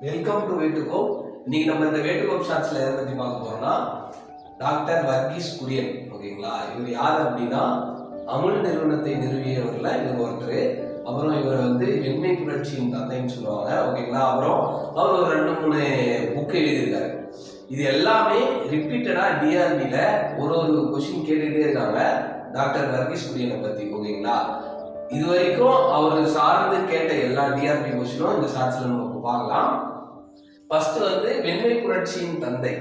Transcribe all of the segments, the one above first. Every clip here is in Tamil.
Welcome to வேட்டுகோப். இன்னைக்கு நம்ம இந்த வேட்டுகோப் ஷார்ட்ஸ்ல எதை பத்தி பார்க்க போறோம்னா டாக்டர் வர்கீஸ் குரியன். ஓகேங்களா, இவர் யார் அப்படின்னா அமுல் நிறுவனத்தை நிறுவியவர்ல இவர் ஒருத்தர். அப்புறம் இவரை வெண்மை புரட்சியின் தந்தைன்னு சொல்லுவாங்க. ஓகேங்களா, அப்புறம் அவர் ஒரு 2-3 புக் எழுதியிருக்காரு. இது எல்லாமே ரிப்பீட்டடா டிஆர்பில ஒரு கொஸ்டின் கேட்டுட்டே இருக்காங்க டாக்டர் வர்கீஸ் குரியனை பத்தி. ஓகேங்களா, இது வரைக்கும் அவர் சார்ந்து கேட்ட எல்லா டிஆர்பி கொஸ்டினும் இந்த ஷார்ட்ஸ்ல நம்ம பார்க்கலாம். ஃபர்ஸ்ட் வெண்மை புரட்சியின் தந்தை.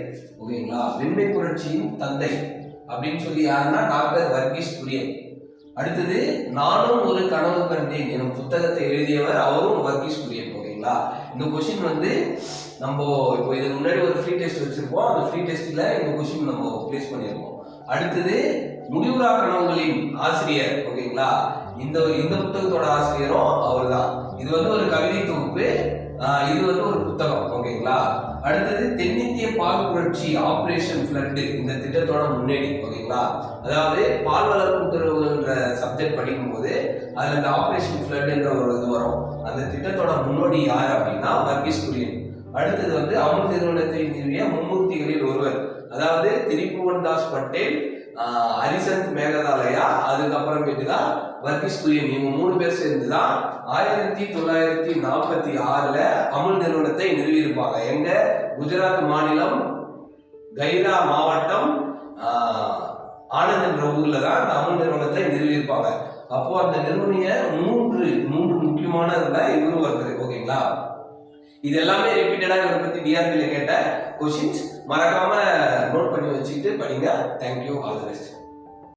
ஓகேங்களா, வெண்மை புரட்சியின் தந்தை அப்படின்னு சொல்லி யாருன்னா டாக்டர் வர்கீஸ் குரியன். அடுத்தது நானும் ஒரு கனவு கண்டேன் எனும் புத்தகத்தை எழுதியவர் அவரும் வர்கீஸ் குரியன். ஓகேங்களா, இந்த கொஸ்டின் நம்ம இப்போ இதுக்கு முன்னாடி ஒரு ஃப்ரீ டெஸ்ட் வச்சிருப்போம். அந்த ஃப்ரீ டெஸ்ட்ல இந்த கொஸ்டின் நம்ம பிளேஸ் பண்ணியிருக்கோம். அடுத்தது முடிவுறா கனவுகளின் ஆசிரியர். ஓகேங்களா, இந்த புத்தகத்தோட ஆசிரியரும் அவர் தான். இது ஒரு கவிதை தொகுப்பு, இது ஒரு புத்தகம். ஓகேங்களா, அடுத்தது தென்னிந்திய பால் புரட்சி ஆபரேஷன் ஃபிளட் இந்த திட்டத்தோட முன்னேறி. ஓகேங்களா, அதாவது பால் வளர்ப்பு கூட்டுறவுன்ற சப்ஜெக்ட் படிக்கும் போது அதுல இந்த ஆபரேஷன் ஃபிளட்ன்ற ஒரு இது வரும். அந்த திட்டத்தோட முன்னோடி யார் அப்படின்னா வர்கீஸ் குரியன். அடுத்தது அமுல் நிறுவனத்தை நிறுவிய மும்மூர்த்திகளில் ஒருவர், அதாவது திரிபுவன் தாஸ் பட்டேல், ஹரிசந்த் மேகதாலயா, அதுக்கப்புறமேட்டு தான் வர்கீஸ் குரியன். இவங்க 3 பேர் சேர்ந்துதான் 1946ல அமுல் நிறுவனத்தை நிறுவியிருப்பாங்க. எங்க? குஜராத் மாநிலம் கைரா மாவட்டம் ஆனந்த் என்ற ஊர்ல தான் இந்த அமுல் நிறுவனத்தை நிறுவியிருப்பாங்க. அப்போ அந்த நிறுவனிய மூன்று முக்கியமான இவரும் ஒருத்தர். ஓகேங்களா, இது எல்லாமே ரிப்பீட்டடா இவரை பத்தி டிஆர்பில கேட்ட கொஸ்டின்ஸ். மறக்காம நோட் பண்ணி வச்சுக்கிட்டு படிங்க. Thank you, all the best.